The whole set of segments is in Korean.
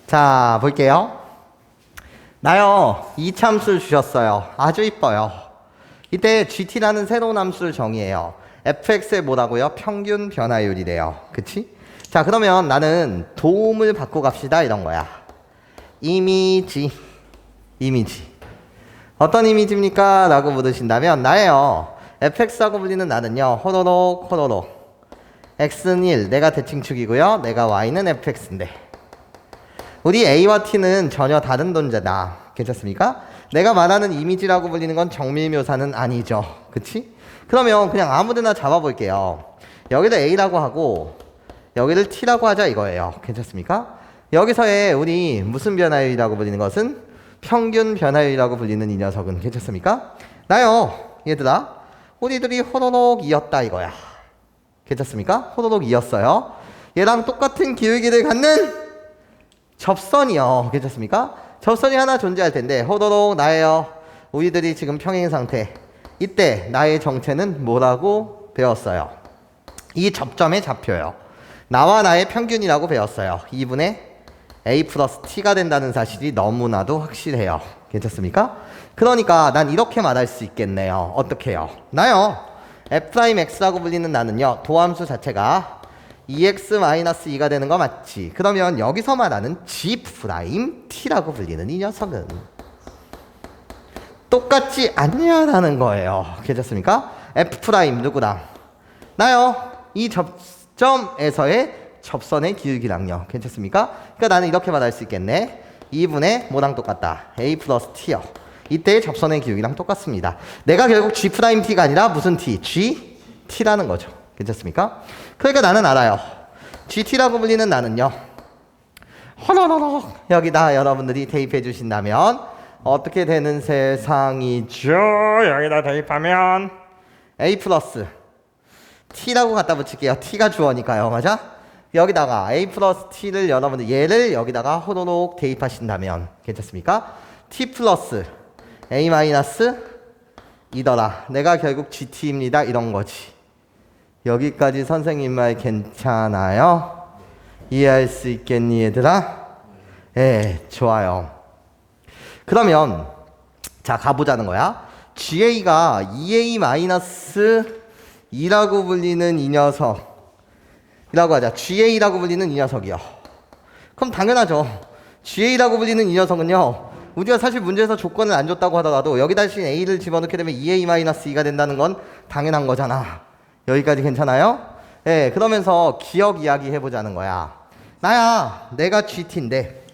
자, 볼게요. 나요, 이참수를 주셨어요. 아주 이뻐요. 이때 GT라는 새로운 함수를 정의해요. fx의 뭐라고요? 평균 변화율이래요. 그치? 자, 그러면 나는 도움을 받고 갑시다 이런 거야. 이미지. 어떤 이미지입니까? 라고 물으신다면 나예요. fx라고 불리는 나는요. 호로록 x는 1, 내가 대칭축이고요. 내가 y는 fx인데 우리 a와 t는 전혀 다른 존재다. 괜찮습니까? 내가 말하는 이미지라고 불리는 건 정밀묘사는 아니죠. 그치? 그러면 그냥 아무데나 잡아볼게요. 여기를 a라고 하고 여기를 t라고 하자 이거예요. 괜찮습니까? 여기서의 우리 무슨 변화율이라고 불리는 것은 평균 변화율이라고 불리는 이 녀석은 괜찮습니까? 나요, 얘들아, 우리들이 호로록이었다 이거야. 괜찮습니까? 호로록이었어요. 얘랑 똑같은 기울기를 갖는 접선이요. 괜찮습니까? 접선이 하나 존재할 텐데 호로록 나예요. 우리들이 지금 평행 상태. 이때 나의 정체는 뭐라고 배웠어요? 이 접점의 좌표요. 나와 나의 평균이라고 배웠어요. 2분의 a 플러스 t가 된다는 사실이 너무나도 확실해요. 괜찮습니까? 그러니까 난 이렇게 말할 수 있겠네요. 어떻게 해요? 나요, f'x라고 불리는 나는요, 도함수 자체가 2x-2가 되는 거 맞지? 그러면 여기서 말하는 g't라고 불리는 이 녀석은 똑같지 않냐라는 거예요. 괜찮습니까? f' 누구랑? 나요, 이 접점에서의 접선의 기울기랑요. 괜찮습니까? 그러니까 나는 이렇게 말할 수 있겠네. 2분의 뭐랑 똑같다? a 플러스 t요. 이때의 접선의 기울기랑 똑같습니다. 내가 결국 g't가 아니라 무슨 t? gt라는 거죠. 괜찮습니까? 그러니까 나는 알아요. gt라고 불리는 나는요, 허러러러 여기다 여러분들이 대입해 주신다면 어떻게 되는 세상이죠? 여기다 대입하면 a 플러스 t라고 갖다 붙일게요. t가 주어니까요. 맞아? 여기다가 a 플러스 t를 여러분들 얘를 여기다가 호로록 대입하신다면 괜찮습니까? t 플러스 a 마이너스 이더라. 내가 결국 gt입니다. 이런 거지. 여기까지 선생님 말 괜찮아요? 이해할 수 있겠니 얘들아? 예, 좋아요. 그러면 자, 가보자는 거야. GA가 2A-2라고 불리는 이 녀석이라고 하자. GA라고 불리는 이 녀석이요. 그럼 당연하죠. GA라고 불리는 이 녀석은요, 우리가 사실 문제에서 조건을 안 줬다고 하더라도 여기다 대신 A를 집어넣게 되면 2A-2가 된다는 건 당연한 거잖아. 여기까지 괜찮아요? 예, 그러면서 기억 이야기 해보자는 거야. 나야, 내가 GT인데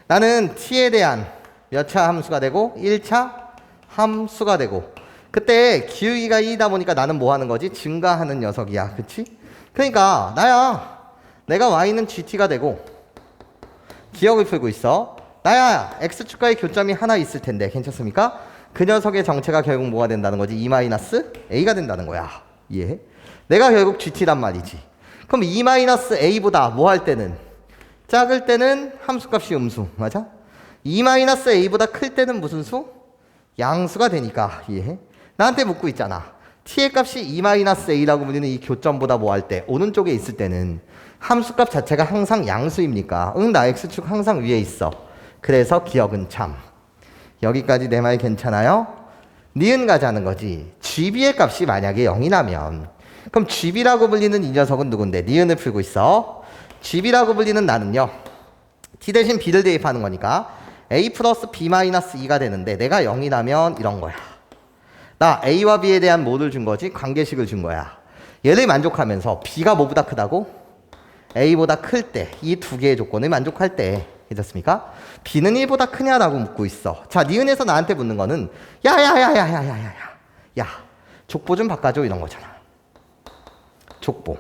나는 T에 대한 몇 차 함수가 되고 1차 함수가 되고 그때 기울기가 2이다 보니까 나는 뭐 하는 거지? 증가하는 녀석이야. 그치? 그러니까 나야, 내가 Y는 GT가 되고 기억을 풀고 있어. 나야, X축과의 교점이 하나 있을 텐데 괜찮습니까? 그 녀석의 정체가 결국 뭐가 된다는 거지? 2-A가 된다는 거야. 이해해? 내가 결국 GT란 말이지. 그럼 2-A보다 뭐 할 때는? 작을 때는 함수값이 음수. 맞아? 2-A보다 클 때는 무슨 수? 양수가 되니까. 이해해? 나한테 묻고 있잖아. t의 값이 2-A라고 불리는 이 교점보다 뭐 할 때? 오른쪽에 있을 때는 함수값 자체가 항상 양수입니까? 응, 나 X축 항상 위에 있어. 그래서 기억은 참. 여기까지 내 말 괜찮아요? 니은 가자는 거지. GB의 값이 만약에 0이라면 그럼 GB라고 불리는 이 녀석은 누군데? 니은을 풀고 있어. GB라고 불리는 나는요, T 대신 B를 대입하는 거니까 A 플러스 B-2가 되는데 내가 0이라면 이런 거야. 나 A와 B에 대한 뭐를 준 거지? 관계식을 준 거야. 얘를 만족하면서 B가 뭐보다 크다고? A보다 클 때, 이 두 개의 조건을 만족할 때, 괜찮습니까? B는 1보다 크냐라고 묻고 있어. 자, 니은에서 나한테 묻는 거는 야, 족보 좀 바꿔줘 이런 거잖아. 족보.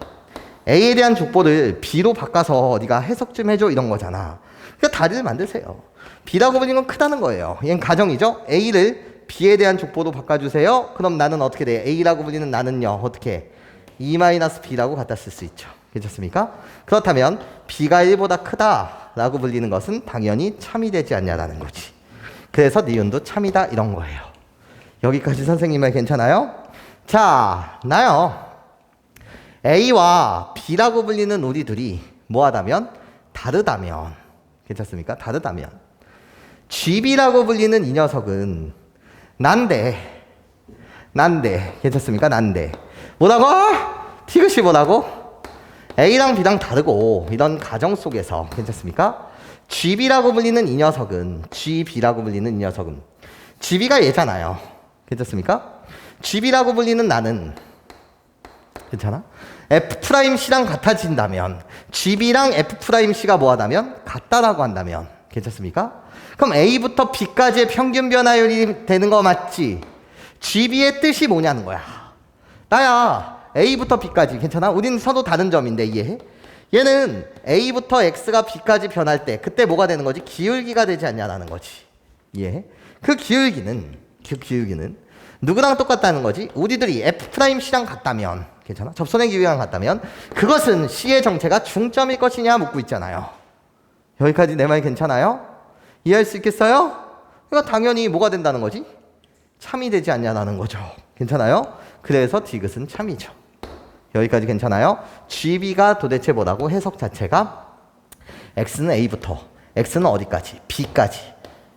A에 대한 족보를 B로 바꿔서 네가 해석 좀 해줘 이런 거잖아. 그러니까 다리를 만드세요. B라고 불리는 건 크다는 거예요. 얘는 가정이죠. A를 B에 대한 족보로 바꿔주세요. 그럼 나는 어떻게 돼? A라고 불리는 나는요, 어떻게? 2-B라고 갖다 쓸 수 있죠. 괜찮습니까? 그렇다면 B가 1보다 크다라고 불리는 것은 당연히 참이 되지 않냐라는 거지. 그래서 니은도 참이다 이런 거예요. 여기까지 선생님 말 괜찮아요? 자, 나요, A와 B라고 불리는 우리 둘이 뭐하다면 다르다면 괜찮습니까? 다르다면 GB라고 불리는 이 녀석은 난데 괜찮습니까? 난데 뭐라고? 티귿이 뭐라고? A랑 B랑 다르고 이런 가정 속에서 괜찮습니까? GB라고 불리는 이 녀석은 GB가 얘잖아요. 괜찮습니까? GB라고 불리는 나는 괜찮아? F'C랑 같아진다면 GB랑 F'C가 뭐하다면? 같다라고 한다면 괜찮습니까? 그럼 A부터 B까지의 평균 변화율이 되는 거 맞지? GB의 뜻이 뭐냐는 거야. 나야 A부터 B까지 괜찮아? 우리는 서로 다른 점인데 이해해? 얘는 A부터 X가 B까지 변할 때 그때 뭐가 되는 거지? 기울기가 되지 않냐라는 거지. 이해해? 그 기울기는 누구랑 똑같다는 거지? 우리들이 F'C랑 같다면 괜찮아? 접선의 기울기랑 같다면 그것은 C의 정체가 중점일 것이냐 묻고 있잖아요. 여기까지 내 말 괜찮아요? 이해할 수 있겠어요? 그러니까 당연히 뭐가 된다는 거지? 참이 되지 않냐라는 거죠. 괜찮아요? 그래서 디귿은 참이죠. 여기까지 괜찮아요? GB가 도대체 뭐라고? 해석 자체가 X는 A부터 X는 어디까지? B까지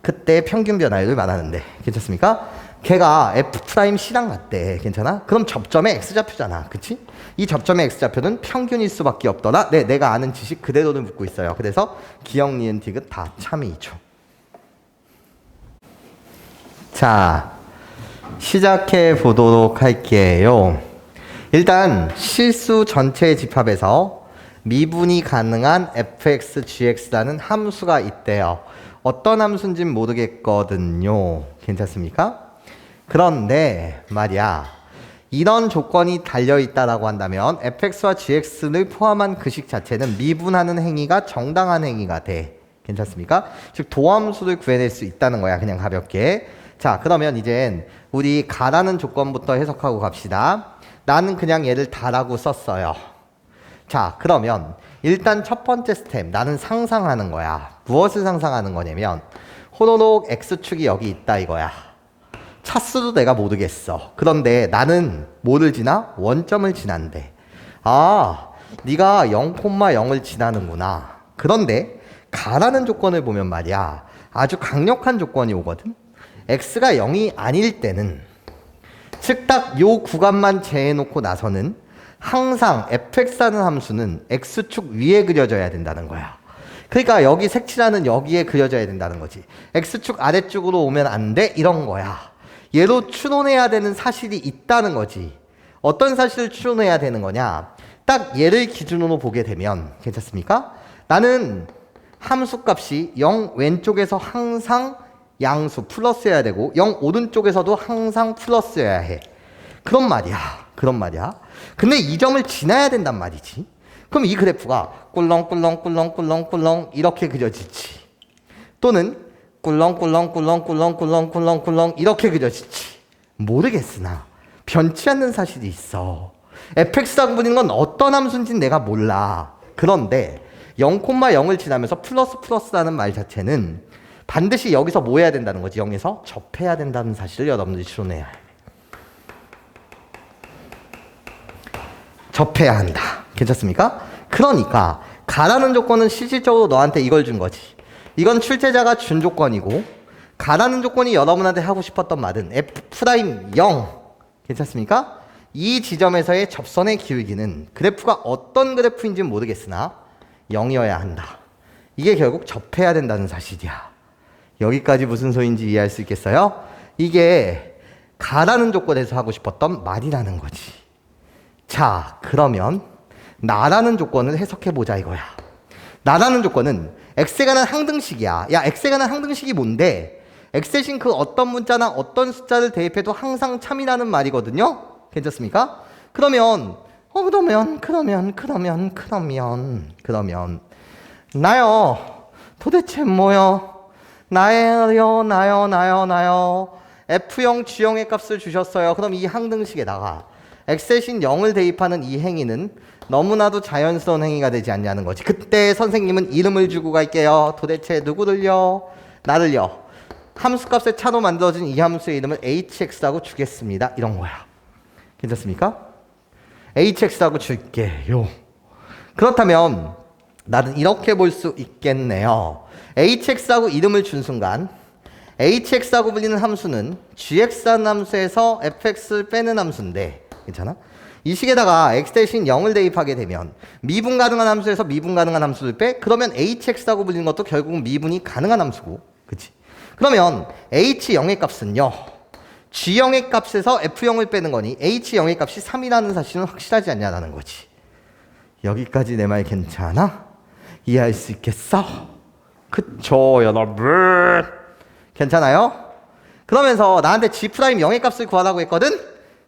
그때 평균 변화율을 말하는데 괜찮습니까? 걔가 F'C랑 같대. 괜찮아? 그럼 접점의 X좌표잖아. 그치? 이 접점의 X좌표는 평균일 수밖에 없더라. 네, 내가 아는 지식 그대로를 묻고 있어요. 그래서 기역, 니은, 디귿 다 참이죠. 자, 시작해 보도록 할게요. 일단 실수 전체 집합에서 미분이 가능한 fx, gx라는 함수가 있대요. 어떤 함수인지는 모르겠거든요. 괜찮습니까? 그런데 말이야, 이런 조건이 달려있다라고 한다면 fx와 gx를 포함한 그 식 자체는 미분하는 행위가 정당한 행위가 돼. 괜찮습니까? 즉 도함수를 구해낼 수 있다는 거야. 그냥 가볍게. 자, 그러면 이젠 우리 가라는 조건부터 해석하고 갑시다. 나는 그냥 얘를 다라고 썼어요. 자, 그러면 일단 첫 번째 스텝, 나는 상상하는 거야. 무엇을 상상하는 거냐면 호로록 x축이 여기 있다 이거야. 차수도 내가 모르겠어. 그런데 나는 뭐를 지나? 원점을 지난대. 아, 네가 0,0을 지나는구나. 그런데 가라는 조건을 보면 말이야, 아주 강력한 조건이 오거든. x가 0이 아닐 때는, 즉 딱 요 구간만 제해놓고 나서는 항상 fx라는 함수는 x축 위에 그려져야 된다는 거야. 그러니까 여기 색칠하는 여기에 그려져야 된다는 거지. x축 아래쪽으로 오면 안 돼? 이런 거야. 얘로 추론해야 되는 사실이 있다는 거지. 어떤 사실을 추론해야 되는 거냐? 딱 얘를 기준으로 보게 되면 괜찮습니까? 나는 함수 값이 0 왼쪽에서 항상 양수 플러스여야 되고 0 오른쪽에서도 항상 플러스여야 해. 그런 말이야. 근데 이 점을 지나야 된단 말이지. 그럼 이 그래프가 꿀렁꿀렁꿀렁꿀렁꿀렁 이렇게 그려지지. 또는 꿀렁꿀렁꿀렁꿀렁꿀렁꿀렁꿀렁 이렇게 그려지지. 모르겠으나 변치 않는 사실이 있어. fx라고 부르는 건 어떤 함수인지는 내가 몰라. 그런데 0,0을 지나면서 플러스라는 말 자체는 반드시 여기서 뭐 해야 된다는 거지? 0에서 접해야 된다는 사실을 여러분들이 추론해야 해. 접해야 한다. 괜찮습니까? 그러니까 가라는 조건은 실질적으로 너한테 이걸 준 거지. 이건 출제자가 준 조건이고, 가라는 조건이 여러분한테 하고 싶었던 말은 F'0 괜찮습니까? 이 지점에서의 접선의 기울기는 그래프가 어떤 그래프인지는 모르겠으나 0이어야 한다. 이게 결국 접해야 된다는 사실이야. 여기까지 무슨 소리인지 이해할 수 있겠어요? 이게 가라는 조건에서 하고 싶었던 말이라는 거지. 자, 그러면 나라는 조건을 해석해보자 이거야. 나라는 조건은 x에 관한 항등식이야. 야, x에 관한 항등식이 뭔데? x에 신 그 어떤 문자나 어떤 숫자를 대입해도 항상 참이라는 말이거든요. 괜찮습니까? 그러면 나요 도대체 뭐요? 나요 F0 G형의 값을 주셨어요. 그럼 이 항등식에다가 x에 신 0을 대입하는 이 행위는 너무나도 자연스러운 행위가 되지 않냐는 거지. 그때 선생님은 이름을 주고 갈게요. 도대체 누구를요? 나를요. 함수값의 차로 만들어진 이 함수의 이름을 hx라고 주겠습니다. 이런 거야. 괜찮습니까? hx라고 줄게요. 그렇다면 나는 이렇게 볼 수 있겠네요. hx하고 이름을 준 순간 hx하고 불리는 함수는 gx라는 함수에서 fx를 빼는 함수인데 괜찮아? 이 식에다가 x 대신 0을 대입하게 되면 미분 가능한 함수에서 미분 가능한 함수를 빼? 그러면 hx라고 불리는 것도 결국은 미분이 가능한 함수고 그치? 그러면 h0의 값은요 g0의 값에서 f0을 빼는 거니 h0의 값이 3이라는 사실은 확실하지 않냐라는 거지. 여기까지 내 말 괜찮아? 이해할 수 있겠어? 그쵸 여러분 괜찮아요? 그러면서 나한테 g' 0의 값을 구하라고 했거든?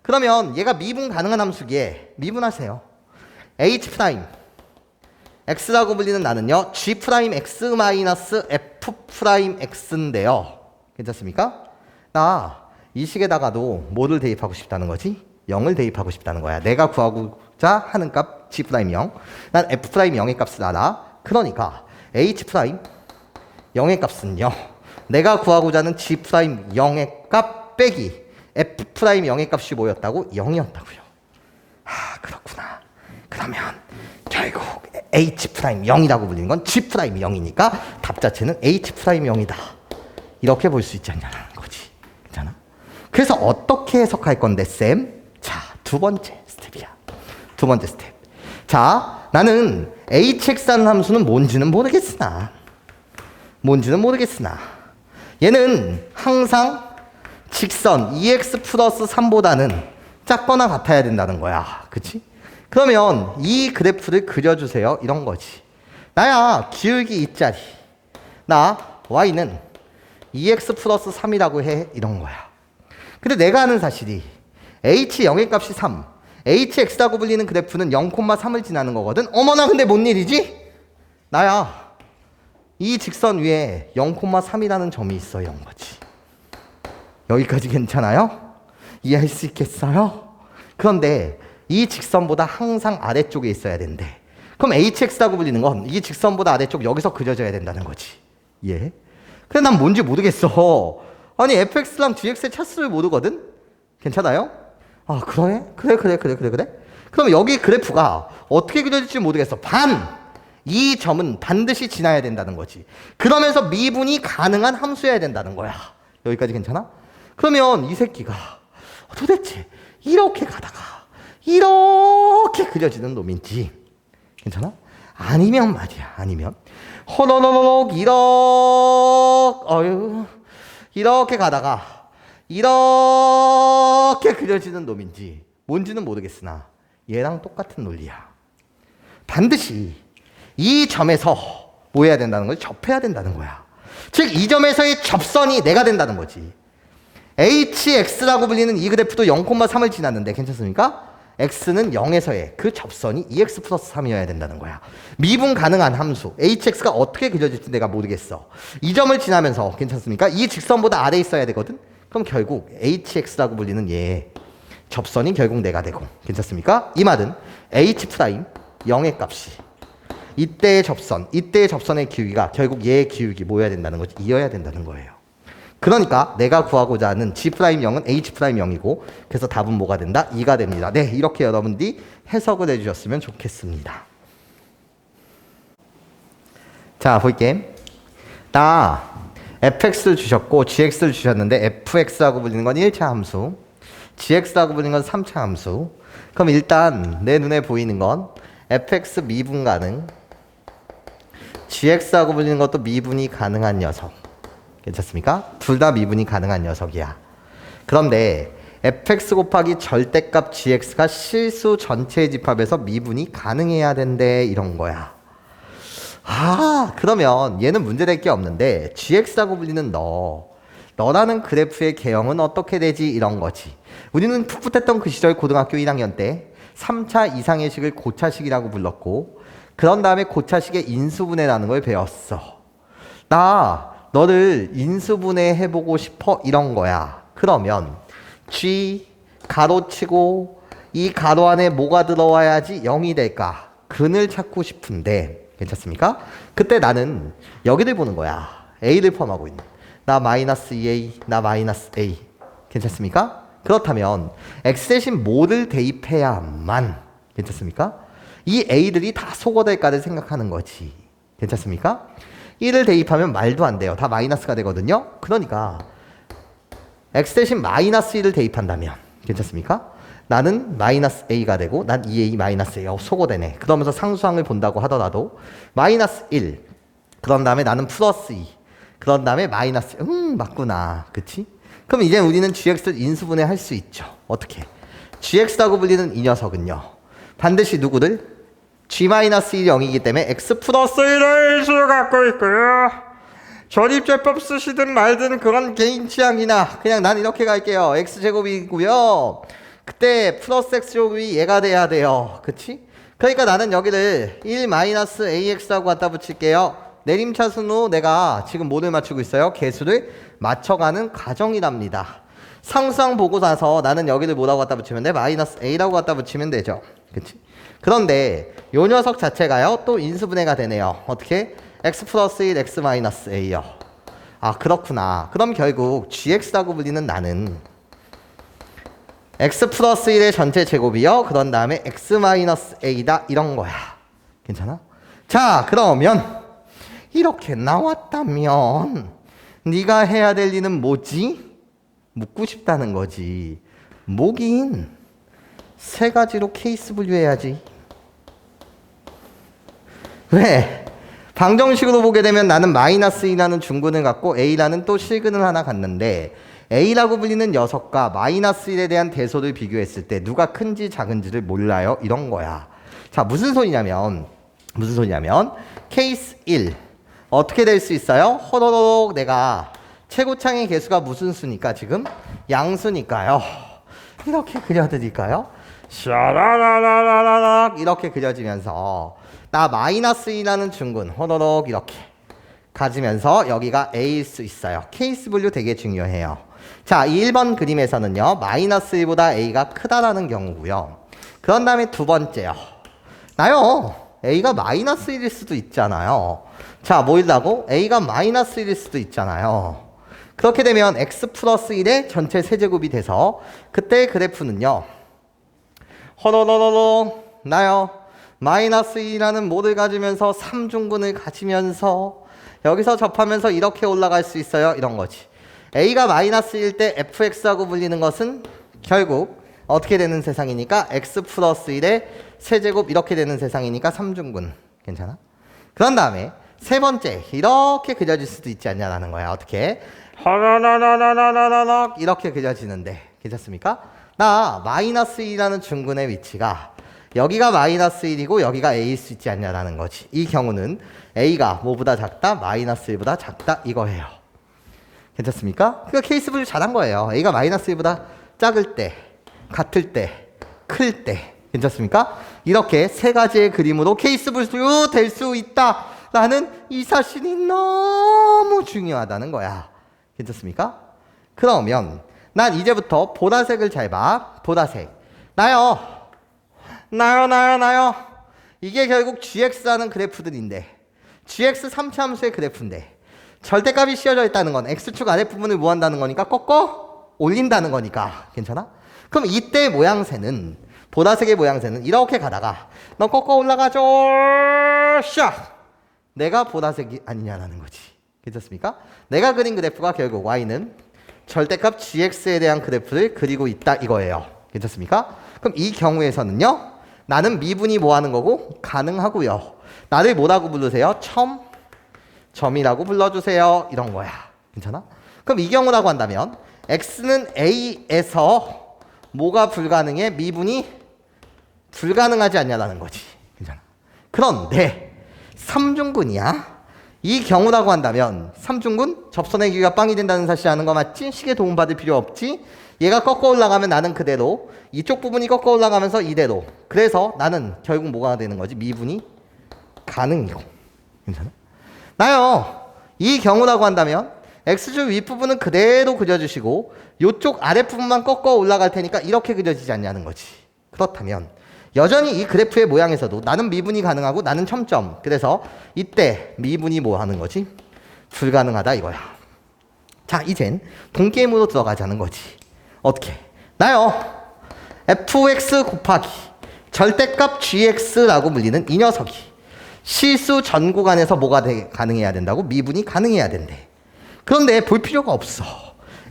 그러면 얘가 미분 가능한 함수기에 미분하세요. h' x라고 불리는 나는요 g'(x-f'(x인데요 괜찮습니까? 나 이 식에다가도 뭐를 대입하고 싶다는 거지? 0을 대입하고 싶다는 거야. 내가 구하고자 하는 값 g'0 난 f'0의 값을 알아. 그러니까 h' 0의 값은요 내가 구하고자 하는 g'0의 값 빼기 f' 0의 값이 뭐였다고? 0이었다고요. 아 그렇구나. 그러면 결국 h' 0이라고 불리는 건 g' 0이니까 답 자체는 h' 0이다. 이렇게 볼 수 있지 않냐는 거지. 괜찮아? 그래서 어떻게 해석할 건데 쌤? 자, 두 번째 스텝이야. 두 번째 스텝. 자, 나는 hx라는 함수는 뭔지는 모르겠으나 얘는 항상 직선 2x 플러스 3보다는 작거나 같아야 된다는 거야. 그치? 그러면 이 그래프를 그려주세요. 이런 거지. 나야 기울기 이짜리. 나 y는 2x 플러스 3이라고 해. 이런 거야. 근데 내가 아는 사실이 h0의 값이 3, hx라고 불리는 그래프는 0,3을 지나는 거거든. 어머나 근데 뭔 일이지? 나야 이 직선 위에 0,3이라는 점이 있어. 이런 거지. 여기까지 괜찮아요? 이해할 수 있겠어요? 그런데 이 직선보다 항상 아래쪽에 있어야 된대. 그럼 hx라고 불리는 건 이 직선보다 아래쪽 여기서 그려져야 된다는 거지. 예? 근데 난 뭔지 모르겠어. 아니 fx랑 gx의 차수를 모르거든? 괜찮아요? 아 그래? 그래. 그럼 여기 그래프가 어떻게 그려질지 모르겠어. 이 점은 반드시 지나야 된다는 거지. 그러면서 미분이 가능한 함수여야 된다는 거야. 여기까지 괜찮아? 그러면 이 새끼가 도대체 이렇게 가다가 이렇게 그려지는 놈인지 괜찮아? 아니면 말이야. 아니면 호로로록 이렇게 가다가 이렇게 그려지는 놈인지 뭔지는 모르겠으나 얘랑 똑같은 논리야. 반드시 이 점에서 뭐 해야 된다는 거지? 접해야 된다는 거야. 즉 이 점에서의 접선이 내가 된다는 거지. hx라고 불리는 이 그래프도 0,3을 지났는데 괜찮습니까? x는 0에서의 그 접선이 2x 플러스 3이어야 된다는 거야. 미분 가능한 함수 hx가 어떻게 그려질지 내가 모르겠어. 이 점을 지나면서 괜찮습니까? 이 직선보다 아래에 있어야 되거든? 그럼 결국 hx라고 불리는 얘 접선이 결국 내가 되고 괜찮습니까? 이 말은 h' 0의 값이 이때의 접선의 기울기가 결국 얘의 기울기 뭐여야 된다는 거지? 이어야 된다는 거예요. 그러니까 내가 구하고자 하는 g'0은 h'0이고 그래서 답은 뭐가 된다? 2가 됩니다. 네, 이렇게 여러분들이 해석을 해주셨으면 좋겠습니다. 자, 볼게. 나 fx를 주셨고 gx를 주셨는데 fx라고 불리는 건 1차 함수, gx라고 불리는 건 3차 함수. 그럼 일단 내 눈에 보이는 건 fx 미분 가능, gx라고 불리는 것도 미분이 가능한 녀석. 괜찮습니까? 둘 다 미분이 가능한 녀석이야. 그런데 fx 곱하기 절대값 gx가 실수 전체의 집합에서 미분이 가능해야 된대. 이런 거야. 아, 그러면 얘는 문제될 게 없는데 gx라고 불리는 너라는 그래프의 개형은 어떻게 되지? 이런 거지. 우리는 풋풋했던 그 시절 고등학교 1학년 때 3차 이상의식을 고차식이라고 불렀고 그런 다음에 고차식의 인수분해라는 걸 배웠어. 나 너를 인수분해 해보고 싶어 이런 거야. 그러면 G 가로치고 이 가로 안에 뭐가 들어와야지 0이 될까? 근을 찾고 싶은데 괜찮습니까? 그때 나는 여기를 보는 거야. A를 포함하고 있는. 나 마이너스 2A, 나 마이너스 A. 괜찮습니까? 그렇다면 X 대신 뭐를 대입해야만 괜찮습니까? 이 A들이 다 소거될까를 생각하는 거지. 괜찮습니까? 1을 대입하면 말도 안 돼요. 다 마이너스가 되거든요. 그러니까 x 대신 마이너스 1을 대입한다면 괜찮습니까? 나는 마이너스 a가 되고 난 2a 마이너스 a가 소거되네. 그러면서 상수항을 본다고 하더라도 마이너스 1 그런 다음에 나는 플러스 2 그런 다음에 마이너스 맞구나. 그치? 그럼 이제 우리는 gx를 인수분해 할 수 있죠. 어떻게? gx라고 불리는 이 녀석은요. 반드시 누구를? g-1이 0이기 때문에 x 플러스 1을 수를 갖고 있고요. 전입제법 쓰시든 말든 그건 개인 취향이나 그냥 난 이렇게 갈게요. x제곱이고요. 그때 플러스 x제곱이 얘가 돼야 돼요. 그치? 그러니까 나는 여기를 1-ax라고 갖다 붙일게요. 내림차순으로 내가 지금 뭐를 맞추고 있어요? 개수를 맞춰가는 과정이랍니다. 상수항 보고 나서 나는 여기를 뭐라고 갖다 붙이면 돼? 마이너스 a라고 갖다 붙이면 되죠. 그치? 그런데 요 녀석 자체가요 또 인수분해가 되네요. 어떻게? x 플러스 1 x 마이너스 a요. 아 그렇구나. 그럼 결국 gx라고 불리는 나는 x 플러스 1의 전체 제곱이요. 그런 다음에 x 마이너스 a다 이런 거야. 괜찮아? 자 그러면 이렇게 나왔다면 네가 해야 될 일은 뭐지? 묻고 싶다는 거지. 뭐긴 세 가지로 케이스 분류해야지. 왜? 방정식으로 보게 되면 나는 마이너스 2라는 중근을 갖고 A라는 또 실근을 하나 갖는데 A라고 불리는 녀석과 마이너스 1에 대한 대소를 비교했을 때 누가 큰지 작은지를 몰라요. 이런 거야. 자, 무슨 소리냐면 케이스 1 어떻게 될 수 있어요? 호로록 내가 최고창의 개수가 무슨 수니까 지금 양수니까요. 이렇게 그려드릴까요? 샤라라라라락 이렇게 그려지면서 나 마이너스 2라는 중근 호로록 이렇게 가지면서 여기가 A일 수 있어요. 케이스 분류 되게 중요해요. 자, 이 1번 그림에서는요. 마이너스 1보다 A가 크다라는 경우고요. 그런 다음에 두 번째요. 나요. A가 마이너스 1일 수도 있잖아요. 자, 뭐일라고? A가 마이너스 1일 수도 있잖아요. 그렇게 되면 X 플러스 1의 전체 세제곱이 돼서 그때 그래프는요. 호로로로로 나요. 마이너스 2라는 모를 가지면서 3중근을 가지면서 여기서 접하면서 이렇게 올라갈 수 있어요. 이런 거지. A가 마이너스 1일 때 fx하고 불리는 것은 결국 어떻게 되는 세상이니까 x 플러스 1의 세제곱 이렇게 되는 세상이니까 3중근. 괜찮아? 그런 다음에 세 번째 이렇게 그려질 수도 있지 않냐라는 거야. 어떻게? 하나나나나나나나 이렇게 그려지는데 괜찮습니까? 나 마이너스 2라는 중근의 위치가 여기가 마이너스 1이고 여기가 A일 수 있지 않냐라는 거지. 이 경우는 A가 뭐보다 작다? 마이너스 1보다 작다 이거예요. 괜찮습니까? 그러니까 케이스 분류 잘한 거예요. A가 마이너스 1보다 작을 때, 같을 때, 클 때. 괜찮습니까? 이렇게 세 가지의 그림으로 케이스 분류 될 수 있다라는 이 사실이 너무 중요하다는 거야. 괜찮습니까? 그러면 난 이제부터 보라색을 잘 봐. 보라색. 나요. 이게 결국 gx라는 그래프들인데 gx 3차 함수의 그래프인데 절대값이 씌워져 있다는 건 x축 아랫부분을 뭐 한다는 거니까 꺾어 올린다는 거니까. 괜찮아? 그럼 이때 모양새는 보라색의 모양새는 이렇게 가다가 너 꺾어 올라가죠 샥 내가 보라색이 아니냐라는 거지. 괜찮습니까? 내가 그린 그래프가 결국 y는 절대값 gx에 대한 그래프를 그리고 있다 이거예요. 괜찮습니까? 그럼 이 경우에서는요. 나는 미분이 뭐 하는 거고? 가능하고요. 나를 뭐라고 부르세요? 점이라고 불러주세요. 이런 거야. 괜찮아? 그럼 이 경우라고 한다면 x는 a에서 뭐가 불가능해? 미분이 불가능하지 않냐라는 거지. 괜찮아? 그런데 3중근이야. 이 경우라고 한다면 3중근 접선의 길이가 빵이 된다는 사실 아는 거 맞지? 식에 도움받을 필요 없지? 얘가 꺾어 올라가면 나는 그대로 이쪽 부분이 꺾어 올라가면서 이대로 그래서 나는 결국 뭐가 되는 거지? 미분이 가능이고. 괜찮아? 나요. 이 경우라고 한다면 x축 윗부분은 그대로 그려주시고 이쪽 아랫부분만 꺾어 올라갈 테니까 이렇게 그려지지 않냐는 거지. 그렇다면 여전히 이 그래프의 모양에서도 나는 미분이 가능하고 나는 첨점. 그래서 이때 미분이 뭐 하는 거지? 불가능하다 이거야. 자, 이젠 동게임으로 들어가자는 거지. 어떻게? 나요. fx 곱하기 절대값 gx라고 불리는 이 녀석이 실수 전 구간에서 뭐가 가능해야 된다고? 미분이 가능해야 된대. 그런데 볼 필요가 없어.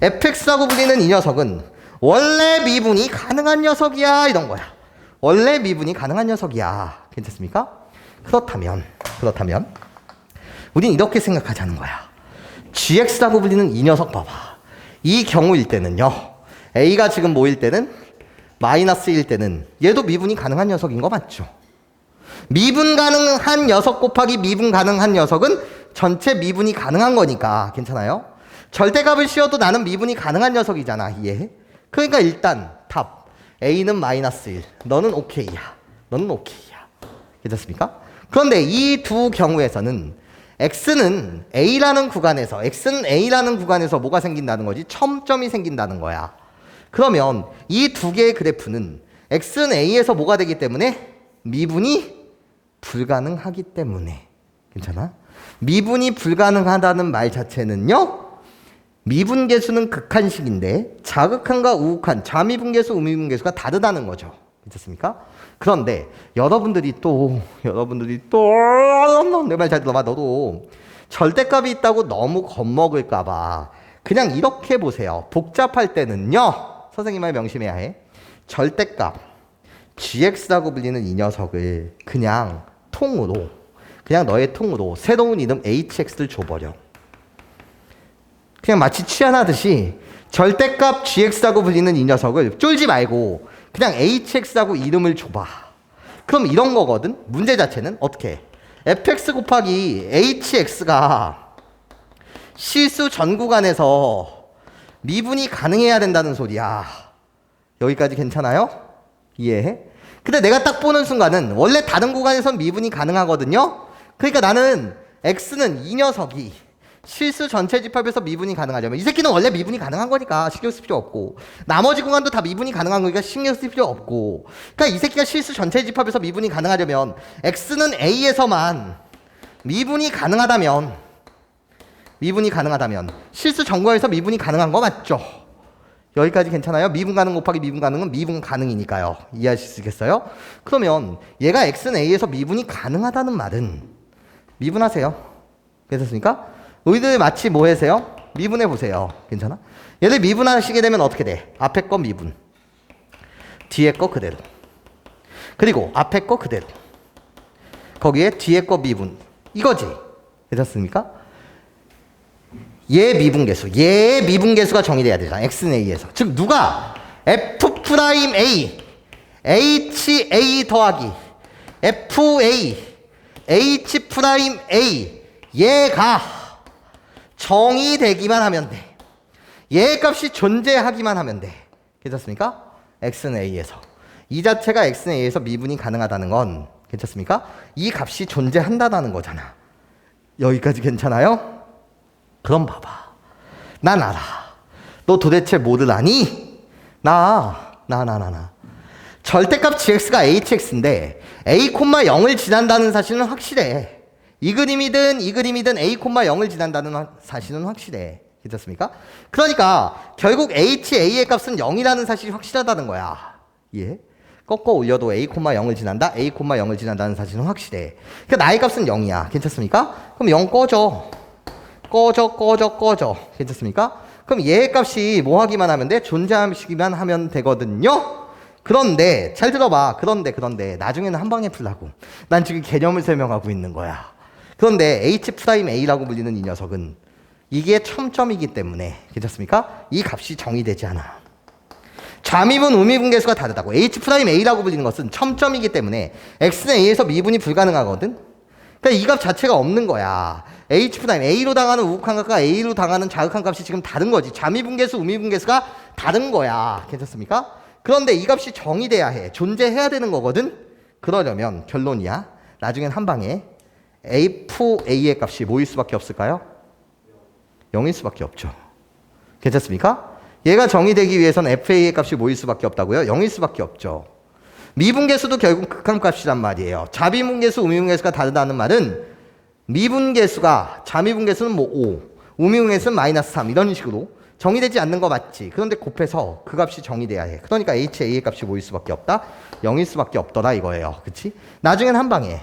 fx라고 불리는 이 녀석은 원래 미분이 가능한 녀석이야 이런 거야. 원래 미분이 가능한 녀석이야. 괜찮습니까? 그렇다면 우린 이렇게 생각하자는 거야. gx라고 불리는 이 녀석 봐봐. 이 경우일 때는요, a가 지금 뭐일 때는 마이너스일 때는 얘도 미분이 가능한 녀석인 거 맞죠? 미분 가능한 녀석 곱하기 미분 가능한 녀석은 전체 미분이 가능한 거니까 괜찮아요? 절대값을 씌워도 나는 미분이 가능한 녀석이잖아. 이해해? 그러니까 일단 답 a는 마이너스 1, 너는 오케이야. 너는 오케이야. 괜찮습니까? 그런데 이 두 경우에서는 x는 a라는 구간에서 뭐가 생긴다는 거지? 첨점이 생긴다는 거야. 그러면 이 두 개의 그래프는 x는 a에서 뭐가 되기 때문에? 미분이 불가능하기 때문에. 괜찮아? 미분이 불가능하다는 말 자체는요, 미분계수는 극한식인데 자극한과 우극한, 좌미분계수, 우미분계수가 다르다는 거죠. 괜찮습니까? 그런데 여러분들이 또 내 말 잘 들어봐. 너도 절대값이 있다고 너무 겁먹을까봐 그냥 이렇게 보세요. 복잡할 때는요, 선생님 말 명심해야 해. 절대값 gx라고 불리는 이 녀석을 그냥 너의 통으로 새로운 이름 hx를 줘버려. 그냥 마치 취한하듯이 절대값 gx라고 불리는 이 녀석을 쫄지 말고 그냥 hx라고 이름을 줘봐. 그럼 이런 거거든. 문제 자체는 어떻게? fx 곱하기 hx가 실수 전 구간에서 미분이 가능해야 된다는 소리야. 여기까지 괜찮아요? 이해해? 근데 내가 딱 보는 순간은 원래 다른 구간에선 미분이 가능하거든요. 그러니까 나는 x는 이 녀석이 실수 전체 집합에서 미분이 가능하려면 이 새끼는 원래 미분이 가능한 거니까 신경 쓸 필요 없고, 나머지 구간도 다 미분이 가능한 거니까 신경 쓸 필요 없고, 그러니까 이 새끼가 실수 전체 집합에서 미분이 가능하려면 x는 a에서만 미분이 가능하다면 실수 전구에서 미분이 가능한 거 맞죠? 여기까지 괜찮아요? 미분 가능 곱하기 미분 가능은 미분 가능이니까요. 이해하실 수 있겠어요? 그러면 얘가 x는 a에서 미분이 가능하다는 말은 미분하세요. 괜찮습니까? 너희들 마치 뭐 하세요? 미분해 보세요. 괜찮아? 얘들 미분하시게 되면 어떻게 돼? 앞에 거 미분, 뒤에 거 그대로, 그리고 앞에 거 그대로, 거기에 뒤에 거 미분, 이거지. 괜찮습니까? 얘의 미분계수가 정의돼야 되잖아. x는 a에서. 즉 누가 f'A HA 더하기 FA H'A 얘가 정의되기만 하면 돼. 얘 값이 존재하기만 하면 돼. 괜찮습니까? x는 a에서. 이 자체가 x는 a에서 미분이 가능하다는 건 괜찮습니까? 이 값이 존재한다는 거잖아. 여기까지 괜찮아요? 그럼 봐봐. 난 알아. 너 도대체 뭐를 아니? 나. 절대값 gx가 hx인데 a, 0을 지난다는 사실은 확실해. 이 그림이든 a, 0을 지난다는 사실은 확실해. 괜찮습니까? 그러니까 결국 a의 값은 0이라는 사실이 확실하다는 거야. 예? 꺾어 올려도 a, 0을 지난다, a, 0을 지난다는 사실은 확실해. 그러니까 나의 값은 0이야. 괜찮습니까? 그럼 0 꺼져. 괜찮습니까? 그럼 얘의 값이 뭐 하기만 하면 돼? 존재하기만 하면 되거든요? 그런데 잘 들어봐. 그런데 나중에는 한 방에 풀라고. 난 지금 개념을 설명하고 있는 거야. 그런데 H'A라고 불리는 이 녀석은 이게 첨점이기 때문에 괜찮습니까? 이 값이 정의되지 않아. 좌미분, 우미분계수가 다르다고. H'A라고 불리는 것은 첨점이기 때문에 x는 a에서 미분이 불가능하거든. 그러니까 이 값 자체가 없는 거야. A로 당하는 우극한 값과 A로 당하는 자극한 값이 지금 다른 거지. 좌미분계수, 우미분계수가 다른 거야. 괜찮습니까? 그런데 이 값이 정의돼야 해. 존재해야 되는 거거든. 그러려면 결론이야. 나중엔 한 방에 FA의 값이 뭐일 수밖에 없을까요? 0일 수밖에 없죠. 괜찮습니까? 얘가 정의되기 위해서는 FA의 값이 뭐일 수밖에 없다고요? 0일 수밖에 없죠. 미분계수도 결국 극한값이란 말이에요. 좌미분계수, 우미분계수가 다르다는 말은 미분계수가, 좌미분계수는 뭐 5, 우미분계수는 -3 이런 식으로 정의되지 않는 거 맞지? 그런데 곱해서 그 값이 정의돼야 해. 그러니까 HA의 값이 뭐일 수밖에 없다? 0일 수밖에 없더라 이거예요. 그치? 나중엔 한 방에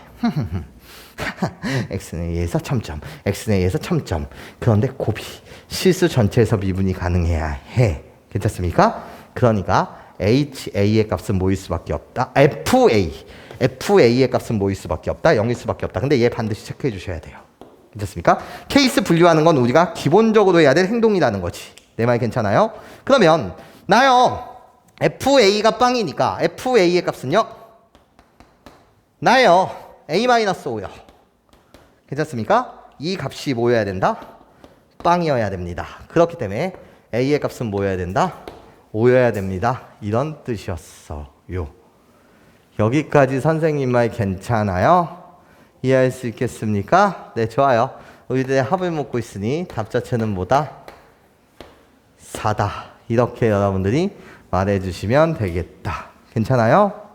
x는 a에서 첨점, x는 a에서 첨점. 그런데 곱이 실수 전체에서 미분이 가능해야 해. 괜찮습니까? 그러니까 HA의 값은 뭐일 수밖에 없다? FA의 값은 뭐일 수밖에 없다? 0일 수밖에 없다. 근데 얘 반드시 체크해 주셔야 돼요. 괜찮습니까? 케이스 분류하는 건 우리가 기본적으로 해야 될 행동이라는 거지. 내 말 괜찮아요? 그러면 나요 FA가 빵이니까 FA의 값은요? 나요 A-5요. 괜찮습니까? 이 값이 뭐여야 된다? 빵이어야 됩니다. 그렇기 때문에 A의 값은 뭐여야 된다? 5여야 됩니다. 이런 뜻이었어요. 여기까지 선생님 말 괜찮아요? 이해할 수 있겠습니까? 네, 좋아요. 우리들 합을 먹고 있으니 답 자체는 뭐다? 4다. 이렇게 여러분들이 말해주시면 되겠다. 괜찮아요?